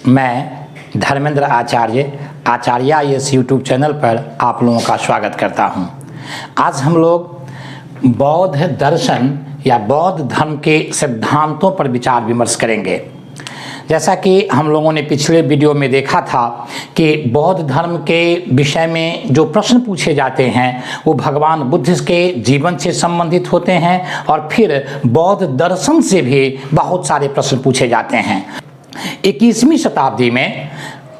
मैं धर्मेंद्र आचार्य इस YouTube channel पर आप लोगों का स्वागत करता हूं। आज हम लोग बौद्ध दर्शन या बौद्ध धर्म के सिद्धांतों पर विचार विमर्श करेंगे। जैसा कि हम लोगों ने पिछले वीडियो में देखा था कि बौद्ध धर्म के विषय में जो प्रश्न पूछे जाते हैं वो भगवान बुद्ध के जीवन से संबंधित होते हैं और फिर बौद्ध दर्शन से भी बहुत सारे प्रश्न पूछे जाते हैं। 21वीं शताब्दी में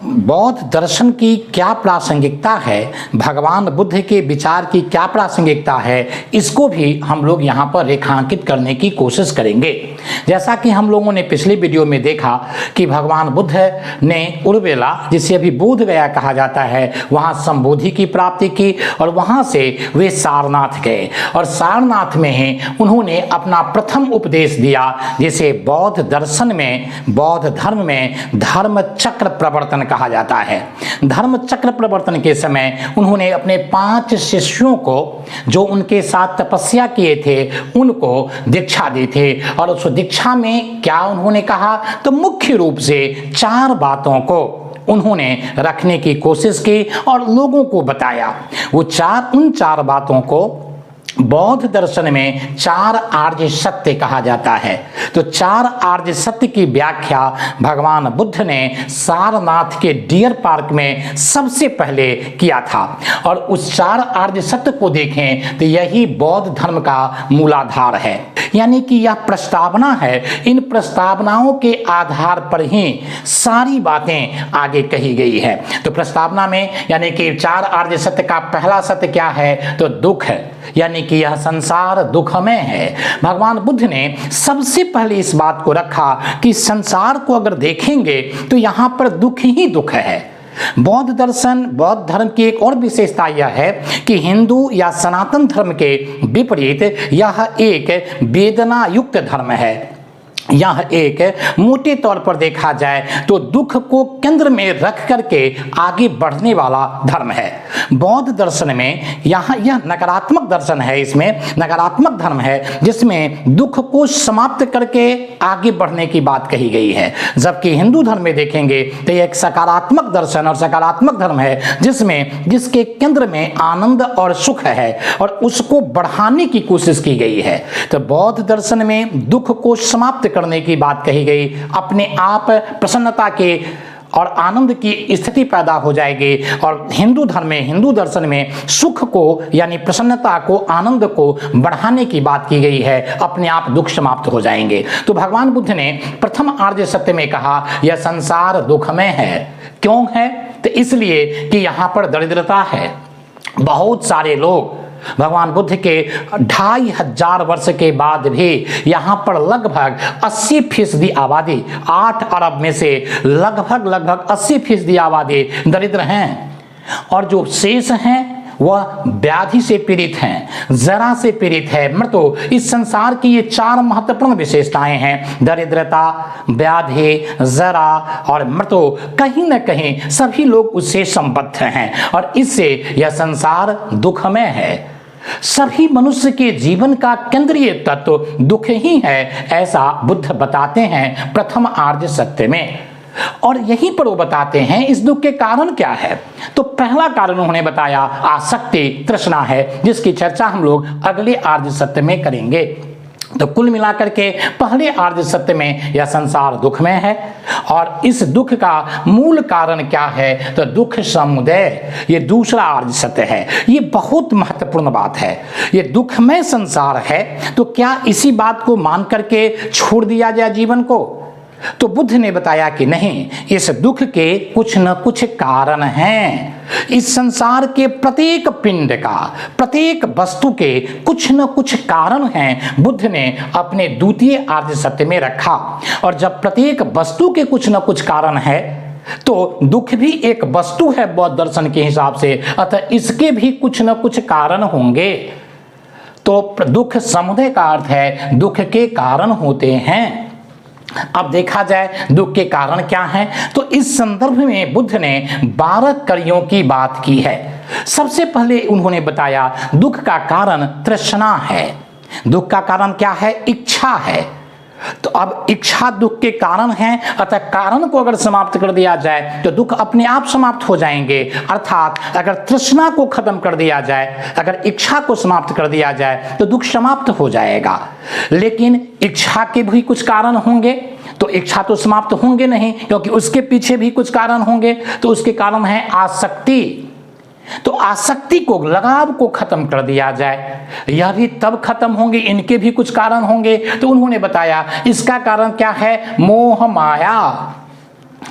बौद्ध दर्शन की क्या प्रासंगिकता है, भगवान बुद्ध के विचार की क्या प्रासंगिकता है, इसको भी हम लोग यहाँ पर रेखांकित करने की कोशिश करेंगे। जैसा कि हम लोगों ने पिछली वीडियो में देखा कि भगवान बुद्ध ने उर्वेला, जिसे अभी बोध गया कहा जाता है, वहाँ संबोधि की प्राप्ति की और वहाँ से वे सारनाथ गए और सारनाथ में ही उन्होंने अपना प्रथम उपदेश दिया, जिसे बौद्ध दर्शन में, बौद्ध धर्म में धर्म चक्र प्रवर्तन कहा जाता है। धर्म चक्र प्रवर्तन के समय उन्होंने अपने 5 शिष्यों को, जो उनके साथ तपस्या किए थे, उनको दीक्षा दी थी और उस दीक्षा में क्या उन्होंने कहा, तो मुख्य रूप से 4 बातों को उन्होंने रखने की कोशिश की और लोगों को बताया। उन चार बातों को बौद्ध दर्शन में 4 आर्य सत्य कहा जाता है। तो 4 आर्य सत्य की व्याख्या भगवान बुद्ध ने सारनाथ के डियर पार्क में सबसे पहले किया था और उस 4 आर्य सत्य को देखें तो यही बौद्ध धर्म का मूलाधार है, यानी कि यह प्रस्तावना है। इन प्रस्तावनाओं के आधार पर ही सारी बातें आगे कही गई है। तो प्रस्तावना में यानी कि 4 आर्य सत्य का पहला सत्य क्या है, तो दुख है, यानी कि यह संसार दुखमय है। भगवान बुद्ध ने सबसे पहले इस बात को रखा कि संसार को अगर देखेंगे तो यहाँ पर दुख ही दुख है। बौद्ध दर्शन, बौद्ध धर्म की एक और विशेषता यह है कि हिंदू या सनातन धर्म के विपरीत यह एक वेदना युक्त धर्म है। यह एक मोटे तौर पर देखा जाए तो दुख को केंद्र में रख करके आगे बढ़ने वाला धर्म है। बौद्ध दर्शन में यह नकारात्मक दर्शन है, इसमें नकारात्मक धर्म है जिसमें दुख को समाप्त करके आगे बढ़ने की बात कही गई है। जबकि हिंदू धर्म में देखेंगे तो यह एक सकारात्मक दर्शन और सकारात्मक धर्म है जिसके केंद्र में आनंद और सुख है और उसको बढ़ाने की कोशिश की गई है। तो बौद्ध दर्शन में दुख को समाप्त करने की बात कही गई, अपने आप प्रसन्नता के और आनंद की स्थिति पैदा हो जाएगी। और हिंदू धर्म में, हिंदू दर्शन में सुख को यानी प्रसन्नता को, आनंद को बढ़ाने की बात की गई है, अपने आप दुख समाप्त हो जाएंगे। तो भगवान बुद्ध ने प्रथम आर्य सत्य में कहा यह संसार दुखमय है। क्यों है, तो इसलिए कि यहाँ पर दरिद्रता है। बहुत सारे लोग भगवान बुद्ध के 2500 वर्ष के बाद भी यहाँ पर लगभग 80% आबादी, 8 अरब में से लगभग 80% आबादी दरिद्र हैं और जो शेष हैं वह व्याधि से पीड़ित हैं, जरा से पीड़ित है। मृत्यु, इस संसार की ये 4 महत्वपूर्ण विशेषताएं हैं, दरिद्रता, व्याधि, जरा और मृत्यु। कहीं न कहीं सभी लोग उससे संबद्ध हैं और इससे यह संसार दुखमय है। सभी मनुष्य के जीवन का केंद्रीय तत्व दुख ही है, ऐसा बुद्ध बताते हैं प्रथम आर्य सत्य में। और यहीं पर वो बताते हैं इस दुख के कारण क्या है। तो पहला कारण उन्होंने बताया आसक्ति, तृष्णा है, जिसकी चर्चा हम लोग अगले आर्य सत्य में करेंगे। तो कुल मिलाकर के पहले आर्य सत्य में यह संसार दुखमय है और इस दुख का मूल कारण क्या है, तो दुख समुदय, ये दूसरा आर्य सत्य है। ये बहुत महत्वपूर्ण बात है। ये दुखमय संसार है तो क्या इसी बात को मान करके छोड़ दिया जाए जीवन को? तो बुद्ध ने बताया कि नहीं, इस दुख के कुछ न कुछ कारण हैं। इस संसार के प्रत्येक पिंड का, प्रत्येक वस्तु के कुछ न कुछ कारण हैं, बुद्ध ने अपने द्वितीय आर्य सत्य में रखा। और जब प्रत्येक वस्तु के कुछ न कुछ कारण है तो दुख भी एक वस्तु है बौद्ध दर्शन के हिसाब से, अतः इसके भी कुछ न कुछ कारण होंगे। तो दुख समुदय का अर्थ है दुख के कारण होते हैं। अब देखा जाए दुख के कारण क्या हैं, तो इस संदर्भ में बुद्ध ने 12 कड़ियों की बात की है। सबसे पहले उन्होंने बताया दुख का कारण तृष्णा है। दुख का कारण क्या है? इच्छा है। तो अब इच्छा दुख के कारण है, अतः कारण को अगर समाप्त कर दिया जाए तो दुख अपने आप समाप्त हो जाएंगे। अर्थात अगर तृष्णा को खत्म कर दिया जाए, अगर इच्छा को समाप्त कर दिया जाए तो दुख समाप्त हो जाएगा। लेकिन इच्छा के भी कुछ कारण होंगे, तो इच्छा तो समाप्त होंगे नहीं, क्योंकि उसके पीछे भी कुछ कारण होंगे। तो उसके कारण है आसक्ति। तो आसक्ति को, लगाव को खत्म कर दिया जाए, यह भी तब खत्म होंगे, इनके भी कुछ कारण होंगे। तो उन्होंने बताया इसका कारण क्या है? मोह माया।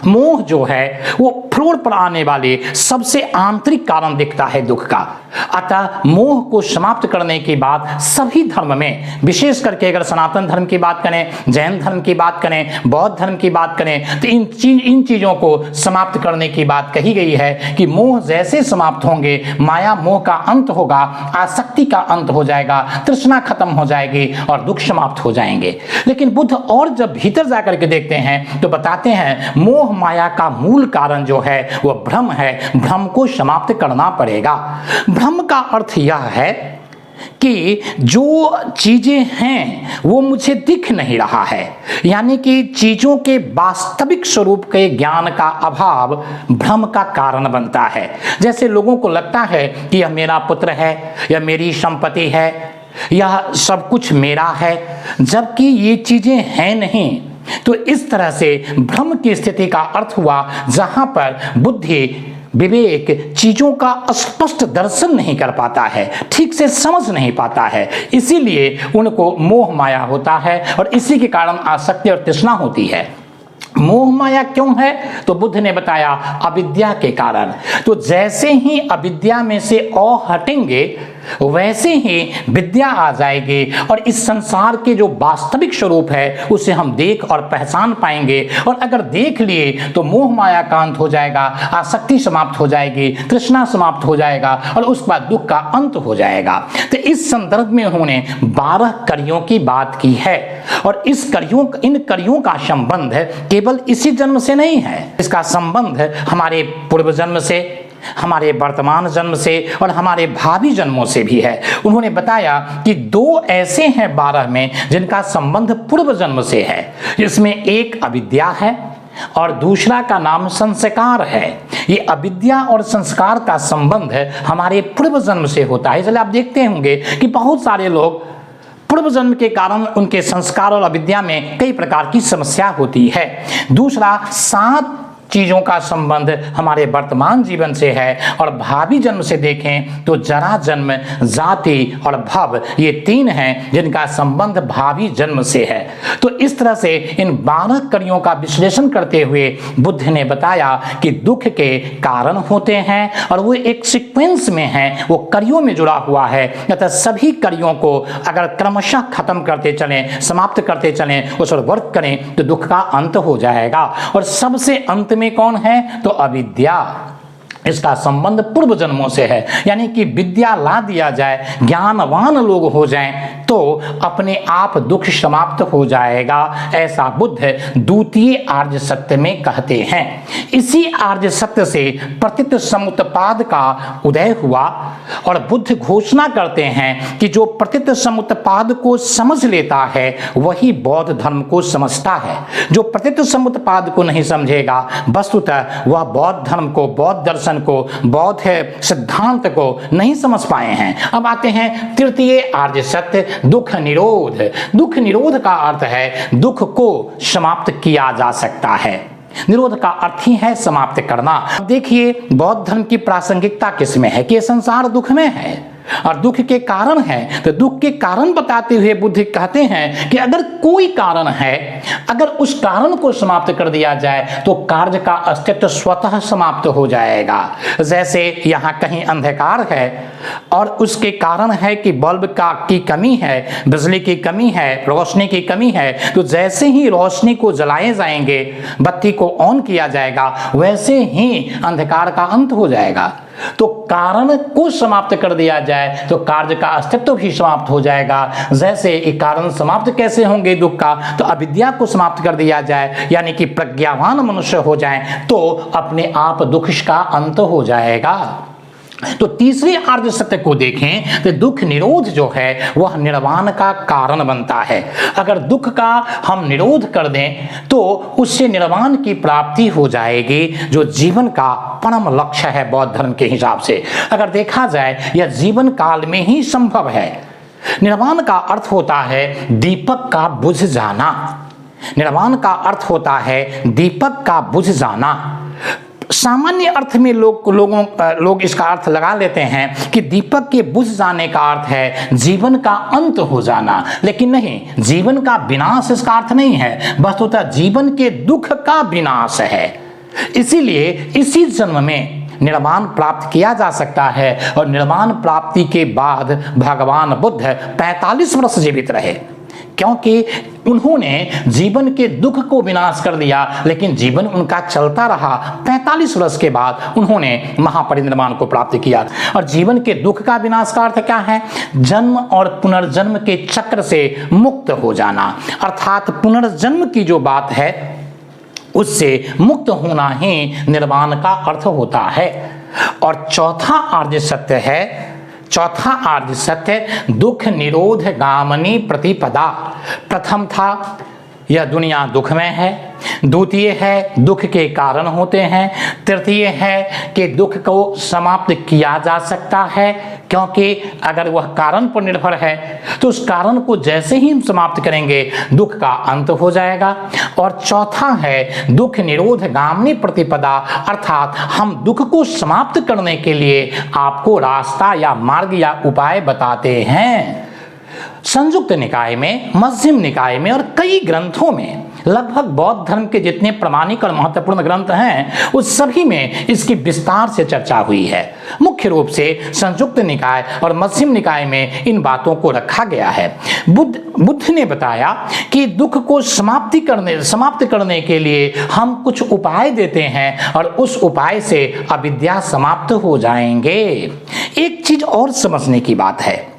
मोह जो है वो फ्लोर पर आने वाले सबसे आंतरिक कारण दिखता है दुख का। अतः मोह को समाप्त करने के बाद सभी धर्म में, विशेष करके अगर सनातन धर्म की बात करें, जैन धर्म की बात करें, बौद्ध धर्म की बात करें, तो इन चीजों को समाप्त करने की बात कही गई है कि मोह जैसे समाप्त होंगे, माया मोह का अंत होगा, आसक्ति का अंत हो जाएगा, तृष्णा खत्म हो जाएगी और दुख समाप्त हो जाएंगे। लेकिन बुद्ध और जब भीतर जाकर के देखते हैं तो बताते हैं मोह माया का मूल कारण जो है वह भ्रम है। भ्रम को समाप्त करना पड़ेगा। भ्रम का अर्थ यह है कि जो चीजें हैं वो मुझे दिख नहीं रहा है, यानी कि चीजों के वास्तविक स्वरूप के ज्ञान का अभाव भ्रम का कारण बनता है। जैसे लोगों को लगता है कि यह मेरा पुत्र है, यह मेरी संपत्ति है, यह सब कुछ मेरा है, जबकि ये चीजें हैं नहीं। तो इस तरह से भ्रम की स्थिति का अर्थ हुआ जहां पर बुद्धि, विवेक चीजों का स्पष्ट दर्शन नहीं कर पाता है, ठीक से समझ नहीं पाता है, इसीलिए उनको मोह माया होता है और इसी के कारण आसक्ति और तृष्णा होती है। मोह माया क्यों है? तो बुद्ध ने बताया अविद्या के कारण। तो जैसे ही अविद्या में से हटेंगे वैसे ही विद्या आ जाएगी और इस संसार के जो वास्तविक स्वरूप है उसे हम देख और पहचान पाएंगे। और अगर देख लिए तो मोह माया का अंत हो जाएगा, आसक्ति समाप्त हो जाएगी, तृष्णा समाप्त हो जाएगा और उसके बाद दुख का अंत हो जाएगा। तो इस संदर्भ में उन्होंने 12 कार्यों की बात की है और इन कार्यों का संबंध केवल इसी जन्म से नहीं है, इसका संबंध हमारे पूर्व जन्म से, हमारे वर्तमान जन्म से और हमारे भावी जन्मों से भी है। उन्होंने बताया कि 2 ऐसे हैं 12 में जिनका संबंध पूर्व जन्म से है, जिसमें एक अविद्या है और दूसरा का नाम संस्कार है। ये अविद्या और संस्कार का संबंध हमारे पूर्व जन्म से होता है। इसलिए आप देखते होंगे कि बहुत सारे लोग पूर्व जन्म के कारण उनके संस्कार और अविद्या में कई प्रकार की समस्या होती है। दूसरा, 7 चीजों का संबंध हमारे वर्तमान जीवन से है और भावी जन्म से देखें तो जरा, जन्म, जाति और भव, ये 3 हैं जिनका संबंध भावी जन्म से है। तो इस तरह से इन 12 कार्यों का विश्लेषण करते हुए बुद्ध ने बताया कि दुख के कारण होते हैं और वो एक सीक्वेंस में हैं, वो कार्यों में जुड़ा हुआ है। अतः सभी कार्यों को अगर क्रमशः खत्म करते चलें, समाप्त करते चलें, उस पर वर्क करें तो दुख का अंत हो जाएगा। और सबसे अंत में कौन है? तो अविद्या। इसका संबंध पूर्व जन्मों से है, यानी कि विद्या ला दिया जाए, ज्ञानवान लोग हो जाएं तो अपने आप दुख समाप्त हो जाएगा। ऐसा बुद्ध द्वितीय आर्य सत्य में कहते हैं। इसी आर्य सत्य से प्रतीत समुत्पाद का उदय हुआ और बुद्ध घोषणा करते हैं कि जो प्रतीत समुत्पाद को समझ लेता है वही बौद्ध धर्म को समझता है। जो प्रतीत समुत्पाद को नहीं समझेगा वस्तुतः वह बौद्ध धर्म को, बौद्ध दर्शन को, बौद्ध सिद्धांत को नहीं समझ पाए हैं। अब आते हैं तृतीय आर्य सत्य, दुख निरोध। दुख निरोध का अर्थ है दुख को समाप्त किया जा सकता है। निरोध का अर्थ ही है समाप्त करना। अब देखिए बौद्ध धर्म की प्रासंगिकता किसमें है कि संसार दुख में है और दुख के कारण है। तो दुख के कारण बताते हुए बुद्ध कहते हैं कि अगर कोई कारण है, अगर उस कारण को समाप्त कर दिया जाए तो कार्य का अस्तित्व स्वतः समाप्त हो जाएगा। जैसे यहाँ कहीं अंधकार है और उसके कारण है कि बल्ब की कमी है, बिजली की कमी है, रोशनी की कमी है, तो जैसे ही रोशनी को जलाए जाएंगे, बत्ती को ऑन किया जाएगा, वैसे ही अंधकार का अंत हो जाएगा। तो कारण को समाप्त कर दिया जाए तो कार्य का अस्तित्व भी समाप्त हो जाएगा। जैसे ये कारण समाप्त कैसे होंगे दुख का? तो अविद्या को समाप्त कर दिया जाए, यानी कि प्रज्ञावान मनुष्य हो जाए तो अपने आप दुख का अंत हो जाएगा। तो तीसरे आर्य सत्य को देखें तो दुख निरोध जो है वह निर्वाण का कारण बनता है। अगर दुख का हम निरोध कर दें तो उससे निर्वाण की प्राप्ति हो जाएगी, जो जीवन का परम लक्ष्य है बौद्ध धर्म के हिसाब से। अगर देखा जाए यह जीवन काल में ही संभव है। निर्वाण का अर्थ होता है दीपक का बुझ जाना। निर्वाण का अर्थ होता है दीपक का बुझ जाना। सामान्य अर्थ में लोग इसका अर्थ लगा लेते हैं कि दीपक के बुझ जाने का अर्थ है जीवन का अंत हो जाना, लेकिन नहीं, जीवन का विनाश इसका अर्थ नहीं है, वस्तुतः जीवन के दुख का विनाश है। इसीलिए इसी जन्म में निर्वाण प्राप्त किया जा सकता है और निर्वाण प्राप्ति के बाद भगवान बुद्ध 45 वर्ष जीवित रहे, क्योंकि उन्होंने जीवन के दुख को विनाश कर दिया, लेकिन जीवन उनका चलता रहा। 45 वर्ष के बाद उन्होंने महापरिनिर्वाण को प्राप्त किया। और जीवन के दुख का विनाश का अर्थ क्या है? जन्म और पुनर्जन्म के चक्र से मुक्त हो जाना, अर्थात पुनर्जन्म की जो बात है उससे मुक्त होना ही निर्वाण का अर्थ होता है। और चौथा आर्य सत्य दुख निरोध गामनी प्रतिपदा। प्रथम था यह दुनिया दुखमय है, द्वितीय है दुख के कारण होते हैं, तृतीय है कि दुख को समाप्त किया जा सकता है, क्योंकि अगर वह कारण पर निर्भर है तो उस कारण को जैसे ही हम समाप्त करेंगे दुख का अंत हो जाएगा। और चौथा है दुख निरोध गामनी प्रतिपदा, अर्थात हम दुख को समाप्त करने के लिए आपको रास्ता या मार्ग या उपाय बताते हैं। संयुक्त निकाय में, मध्यम निकाय में और कई ग्रंथों में, लगभग बौद्ध धर्म के जितने प्रामाणिक और महत्वपूर्ण ग्रंथ हैं उस सभी में इसकी विस्तार से चर्चा हुई है। मुख्य रूप से संयुक्त निकाय और मध्यम निकाय में इन बातों को रखा गया है। बुद्ध ने बताया कि दुख को समाप्त करने के लिए हम कुछ उपाय देते हैं और उस उपाय से अविद्या समाप्त हो जाएंगे। एक चीज और समझने की बात है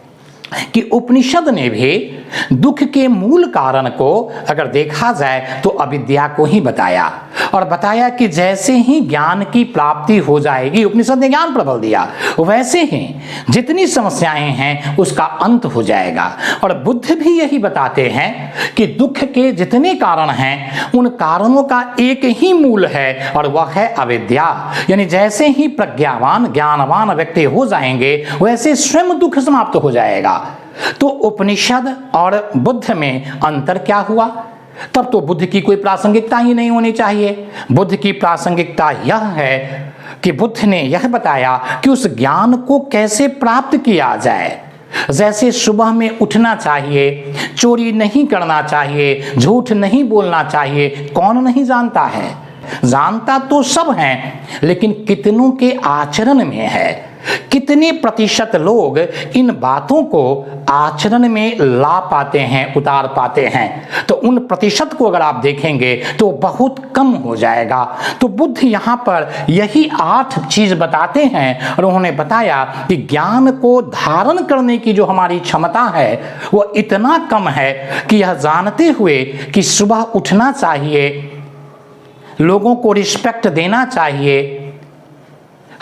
कि उपनिषद ने भी दुख के मूल कारण को अगर देखा जाए तो अविद्या को ही बताया, और बताया कि जैसे ही ज्ञान की प्राप्ति हो जाएगी, उपनिषद ने ज्ञान प्रबल दिया, वैसे ही जितनी समस्याएं हैं उसका अंत हो जाएगा। और बुद्ध भी यही बताते हैं कि दुख के जितने कारण हैं उन कारणों का एक ही मूल है और वह है अविद्या। यानी जैसे ही प्रज्ञावान ज्ञानवान व्यक्ति हो जाएंगे वैसे स्वयं दुख समाप्त हो जाएगा। तो उपनिषद और बुद्ध में अंतर क्या हुआ? तब तो बुद्ध की कोई प्रासंगिकता ही नहीं होनी चाहिए। बुद्ध की प्रासंगिकता यह है कि बुद्ध ने यह बताया कि उस ज्ञान को कैसे प्राप्त किया जाए। जैसे सुबह में उठना चाहिए, चोरी नहीं करना चाहिए, झूठ नहीं बोलना चाहिए, कौन नहीं जानता है? जानता तो सब हैं, लेकिन कितनों के आचरण में है? कितने प्रतिशत लोग इन बातों को आचरण में ला पाते हैं, उतार पाते हैं? तो उन प्रतिशत को अगर आप देखेंगे तो बहुत कम हो जाएगा। तो बुद्ध यहाँ पर यही 8 चीज बताते हैं और उन्होंने बताया कि ज्ञान को धारण करने की जो हमारी क्षमता है वो इतना कम है कि यह जानते हुए कि सुबह उठना चाहिए, लोगों को रिस्पेक्ट देना चाहिए,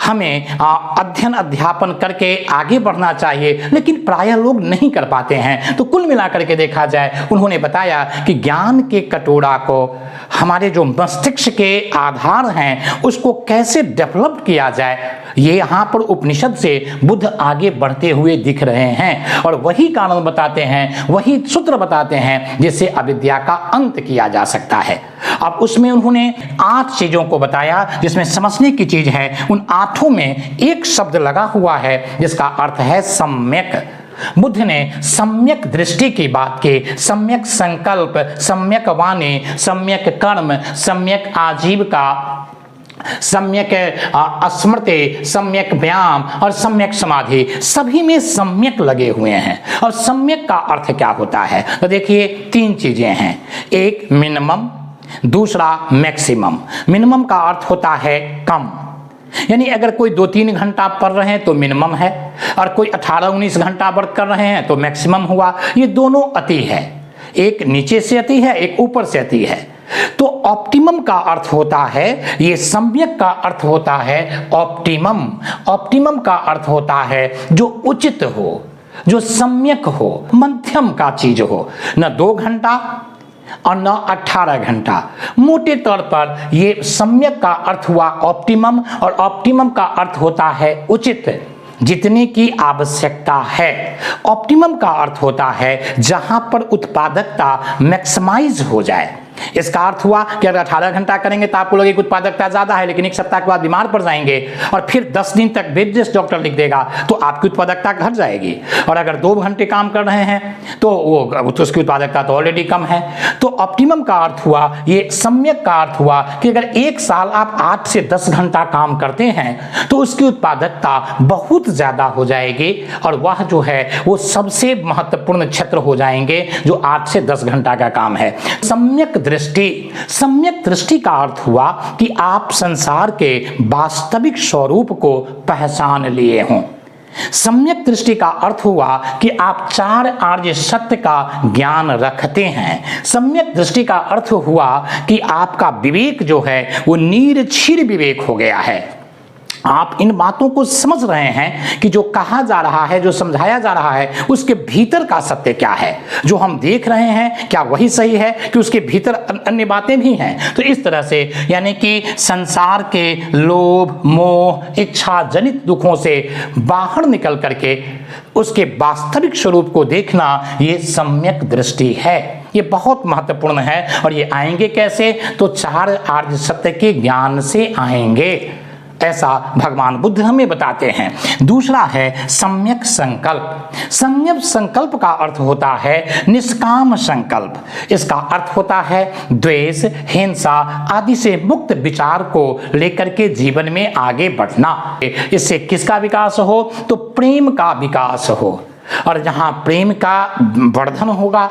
हमें अध्ययन अध्यापन करके आगे बढ़ना चाहिए, लेकिन प्रायः लोग नहीं कर पाते हैं। तो कुल मिलाकर के देखा जाए उन्होंने बताया कि ज्ञान के कटोरा को हमारे जो मस्तिष्क के आधार हैं उसको कैसे डेवलप किया जाए, ये यहाँ पर उपनिषद से बुद्ध आगे बढ़ते हुए दिख रहे हैं और वही कारण बताते हैं, वही सूत्र बताते हैं जिससे अविद्या का अंत किया जा सकता है। अब उसमें उन्होंने 8 चीजों को बताया जिसमें समझने की चीज है। उन 8 में एक शब्द लगा हुआ है जिसका अर्थ है सम्यक। बुद्ध ने सम्यक दृष्टि की बात की, सम्यक संकल्प, सम्यक वाणी, सम्यक कर्म, सम्यक आजीविका, सम्यक स्मृति, सम्यक व्यायाम और सम्यक समाधि, सभी में सम्यक लगे हुए हैं। और सम्यक का अर्थ क्या होता है? तो देखिए 3 चीजें हैं। एक मिनिमम, दूसरा मैक्सिमम। मिनिमम का अर्थ होता है कम, यानी अगर कोई 2-3 घंटा पढ़ रहे हैं तो मिनिमम है, और कोई 18-19 घंटा वर्क कर रहे हैं तो मैक्सिमम हुआ। ये दोनों अति है, एक नीचे से अति है, एक ऊपर से अति है। तो ऑप्टिमम का अर्थ होता है, ये सम्यक का अर्थ होता है ऑप्टिमम। ऑप्टिमम का अर्थ होता है जो उचित हो, जो सम्यक हो, मध्यम का चीज हो, न 2 घंटा और न 18 घंटा। मोटे तौर पर ये सम्यक का अर्थ हुआ ऑप्टिमम, और ऑप्टिमम का अर्थ होता है उचित, जितने की आवश्यकता है। ऑप्टिमम का अर्थ होता है जहां पर उत्पादकता मैक्सिमाइज हो जाए। इसका अर्थ हुआ कि अगर 18 घंटा करेंगे तो आपको लगेगी उत्पादकता ज्यादा है, लेकिन 1 सप्ताह के बाद बीमार पड़ जाएंगे और फिर 10 दिन तक बेड रेस्ट डॉक्टर लिख देगा तो आपकी उत्पादकता घट जाएगी। और अगर 2 घंटे काम कर रहे हैं तो उसकी उत्पादकता तो ऑलरेडी कम है। तो ऑप्टिमम का अर्थ हुआ, ये सम्यक का अर्थ हुआ कि अगर 1 साल आप 8 से 10 घंटा काम करते हैं तो उसकी उत्पादकता बहुत ज्यादा हो जाएगी, और वह जो है वो सबसे महत्वपूर्ण क्षेत्र हो जाएंगे जो 8 से 10 घंटा का काम है। सम्यक दृष्टि का अर्थ हुआ कि आप संसार के वास्तविक स्वरूप को पहचान लिए हों। सम्यक दृष्टि का अर्थ हुआ कि आप 4 आर्य सत्य का ज्ञान रखते हैं। सम्यक दृष्टि का अर्थ हुआ कि आपका विवेक जो है वो निरक्षीर विवेक हो गया है। आप इन बातों को समझ रहे हैं कि जो कहा जा रहा है, जो समझाया जा रहा है, उसके भीतर का सत्य क्या है। जो हम देख रहे हैं क्या वही सही है कि उसके भीतर अन्य बातें भी हैं। तो इस तरह से यानी कि संसार के लोभ, मोह, इच्छा जनित दुखों से बाहर निकल करके उसके वास्तविक स्वरूप को देखना, ये सम्यक दृष्टि है। ये बहुत महत्वपूर्ण है। और ये आएंगे कैसे? तो 4 आर्य सत्य के ज्ञान से आएंगे, ऐसा भगवान बुद्ध हमें बताते हैं। दूसरा है सम्यक संकल्प। सम्यक संकल्प का अर्थ होता है निष्काम संकल्प। इसका अर्थ होता है द्वेष, हिंसा आदि से मुक्त विचार को लेकर के जीवन में आगे बढ़ना। इससे किसका विकास हो? तो प्रेम का विकास हो, और जहां प्रेम का वर्धन होगा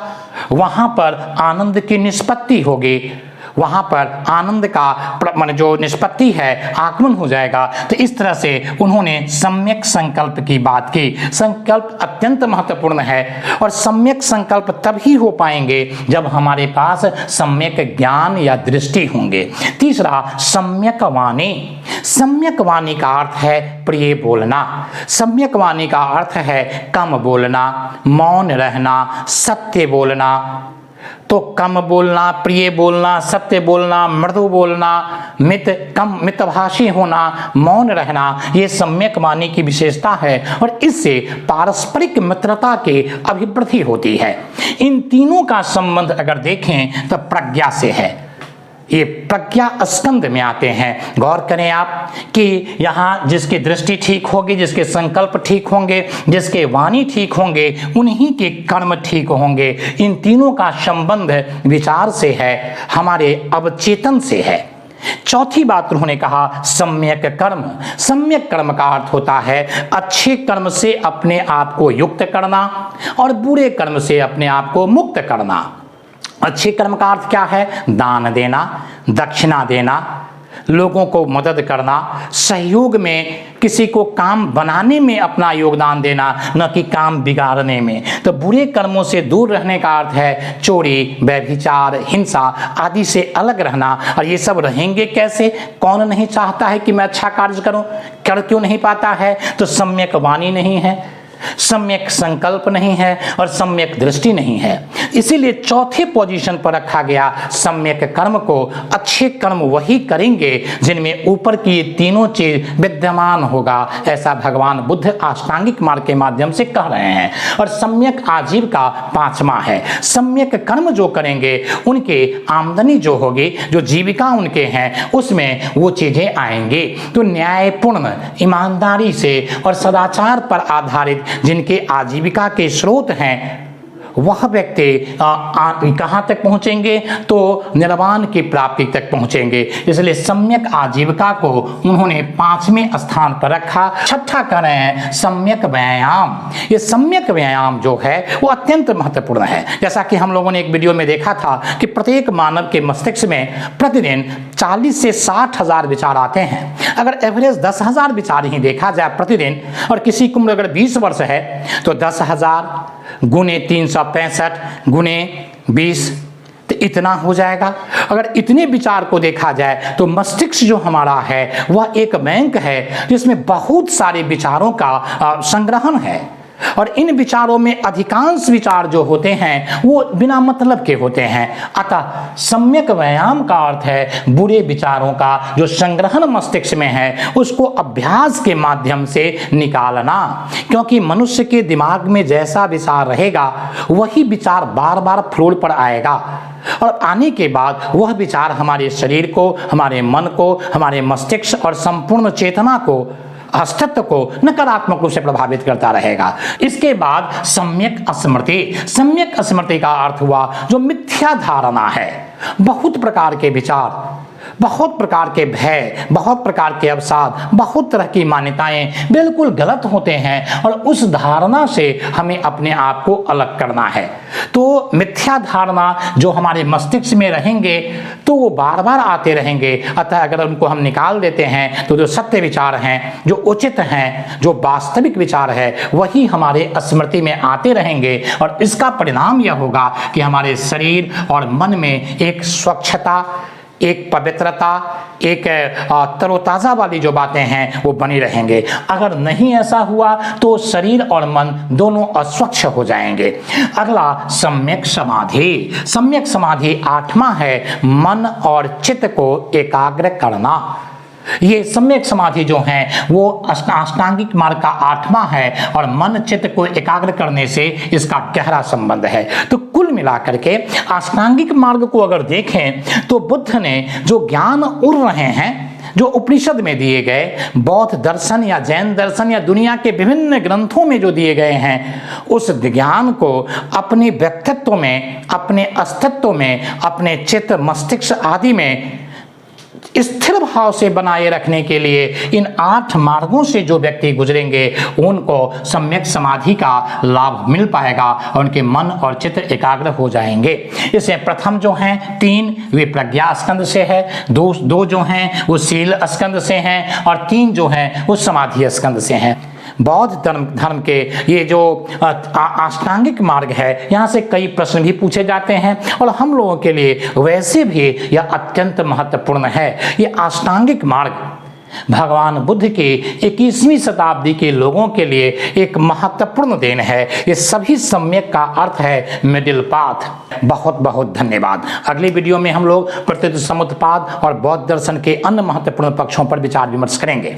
वहां पर आनंद की निष्पत्ति होगी, वहां पर आनंद का जो निष्पत्ति है आगमन हो जाएगा। तो इस तरह से उन्होंने सम्यक संकल्प की बात की। संकल्प अत्यंत महत्वपूर्ण है, और सम्यक संकल्प तभी हो पाएंगे जब हमारे पास सम्यक ज्ञान या दृष्टि होंगे। तीसरा सम्यक वाणी। सम्यक वाणी का अर्थ है प्रिय बोलना। सम्यक वाणी का अर्थ है कम बोलना, मौन रहना, सत्य बोलना। तो कम बोलना, प्रिय बोलना, सत्य बोलना, मृदु बोलना, मितभाषी होना, मौन रहना, ये सम्यक वाणी की विशेषता है, और इससे पारस्परिक मित्रता की अभिवृद्धि होती है। इन तीनों का संबंध अगर देखें तो प्रज्ञा से है। ये प्रज्ञा स्कंद में आते हैं। गौर करें आप कि यहाँ जिसकी दृष्टि ठीक होगी, जिसके संकल्प ठीक होंगे, जिसके वाणी ठीक होंगे, उन्हीं के कर्म ठीक होंगे। इन तीनों का संबंध विचार से है, हमारे अवचेतन से है। चौथी बात उन्होंने कहा सम्यक कर्म। सम्यक कर्म का अर्थ होता है अच्छे कर्म से अपने आप को युक्त करना और बुरे कर्म से अपने आप को मुक्त करना। अच्छे कर्म का अर्थ क्या है? दान देना, दक्षिणा देना, लोगों को मदद करना, सहयोग में किसी को काम बनाने में अपना योगदान देना, न कि काम बिगाड़ने में। तो बुरे कर्मों से दूर रहने का अर्थ है चोरी, व्यभिचार, हिंसा आदि से अलग रहना। और ये सब रहेंगे कैसे? कौन नहीं चाहता है कि मैं अच्छा कार्य करूं? कर क्यों नहीं पाता है? तो सम्यक वाणी नहीं है, सम्यक संकल्प नहीं है, और सम्यक दृष्टि नहीं है। इसीलिए चौथे पोजीशन पर रखा गया सम्यक कर्म को। अच्छे कर्म वही करेंगे जिनमें ऊपर की ये तीनों चीज विद्यमान होगा, ऐसा भगवान बुद्ध अष्टांगिक मार्ग के माध्यम से कह रहे हैं। और सम्यक आजीविका 5वां है। सम्यक कर्म जो करेंगे उनके आमदनी जो होगी, जो जीविका उनके हैं, उसमें वो चीजें आएंगी। तो न्यायपूर्ण, ईमानदारी से और सदाचार पर आधारित जिनके आजीविका के स्रोत हैं, वह व्यक्ति कहाँ तक पहुँचेंगे? तो निर्वाण की प्राप्ति तक पहुँचेंगे। इसलिए सम्यक आजीविका को उन्होंने 5वें स्थान पर रखा। छठा कह रहे हैं सम्यक व्यायाम। ये सम्यक व्यायाम जो है वो अत्यंत महत्वपूर्ण है। जैसा कि हम लोगों ने एक वीडियो में देखा था कि प्रत्येक मानव के मस्तिष्क में प्रतिदिन 40 से 60 हजार विचार आते हैं। अगर एवरेज 10,000 विचार ही देखा जाए प्रतिदिन, और किसी की उम्र अगर 20 वर्ष है तो 10,000 गुने 365 गुने 20, तो इतना हो जाएगा। अगर इतने विचार को देखा जाए तो मस्तिष्क जो हमारा है वह एक बैंक है जिसमें बहुत सारे विचारों का संग्रहण है, और इन विचारों में अधिकांश विचार जो होते हैं वो बिना मतलब के होते हैं। अतः सम्यक व्यायाम का अर्थ है बुरे विचारों का जो संग्रहण मस्तिष्क में है उसको अभ्यास के माध्यम से निकालना, क्योंकि मनुष्य के दिमाग में जैसा विचार रहेगा वही विचार बार बार फ्लोर पर आएगा, और आने के बाद वह विचार हमारे शरीर को, हमारे मन को, हमारे मस्तिष्क और संपूर्ण चेतना को, अस्तित्व को नकारात्मक रूप से प्रभावित करता रहेगा। इसके बाद सम्यक स्मृति। सम्यक स्मृति का अर्थ हुआ जो मिथ्या धारणा है। बहुत प्रकार के विचार, बहुत प्रकार के भय, बहुत प्रकार के अवसाद, बहुत तरह की मान्यताएं बिल्कुल गलत होते हैं, और उस धारणा से हमें अपने आप को अलग करना है। तो मिथ्या धारणा जो हमारे मस्तिष्क में रहेंगे तो वो बार बार आते रहेंगे। अतः अगर उनको हम निकाल देते हैं तो जो सत्य विचार हैं, जो उचित हैं, जो वास्तविक विचार है वही हमारे स्मृति में आते रहेंगे, और इसका परिणाम यह होगा कि हमारे शरीर और मन में एक स्वच्छता, एक पवित्रता, एक तरोताज़ा वाली जो बातें हैं वो बनी रहेंगे। अगर नहीं ऐसा हुआ तो शरीर और मन दोनों अस्वच्छ हो जाएंगे। अगला सम्यक समाधि। सम्यक समाधि 8वां है मन और चित्त को एकाग्र करना। ये सम्यक समाधि जो है वो अष्टांगिक मार्ग का 8वां है, और मन चित्त को एकाग्र करने से इसका गहरा संबंध है। तो कुल मिलाकर के अष्टांगिक मार्ग को अगर देखें तो बुद्ध ने जो ज्ञान उड़ रहे हैं, जो उपनिषद में दिए गए, बौद्ध दर्शन या जैन दर्शन या दुनिया के विभिन्न ग्रंथों में जो दिए गए हैं, उस ज्ञान को अपने व्यक्तित्व में, अपने अस्तित्व में, अपने चित्त, मस्तिष्क आदि में स्थिर भाव से बनाए रखने के लिए इन 8 मार्गों से जो व्यक्ति गुजरेंगे उनको सम्यक समाधि का लाभ मिल पाएगा, और उनके मन और चित्त एकाग्र हो जाएंगे। इसमें प्रथम जो हैं 3 वे प्रज्ञा स्कंद से है, दो जो हैं वो शील स्कंद से हैं, और 3 जो हैं वो समाधि स्कंद से हैं। बौद्ध धर्म के ये जो अष्टांगिक मार्ग है, यहाँ से कई प्रश्न भी पूछे जाते हैं, और हम लोगों के लिए वैसे भी यह अत्यंत महत्वपूर्ण है। ये अष्टांगिक मार्ग भगवान बुद्ध के 21वीं शताब्दी के लोगों के लिए एक महत्वपूर्ण देन है। ये सभी सम्यक का अर्थ है मिडिल पाथ। बहुत बहुत धन्यवाद। अगली वीडियो में हम लोग प्रत्युत समुत्पाद और बौद्ध दर्शन के अन्य महत्वपूर्ण पक्षों पर विचार विमर्श करेंगे।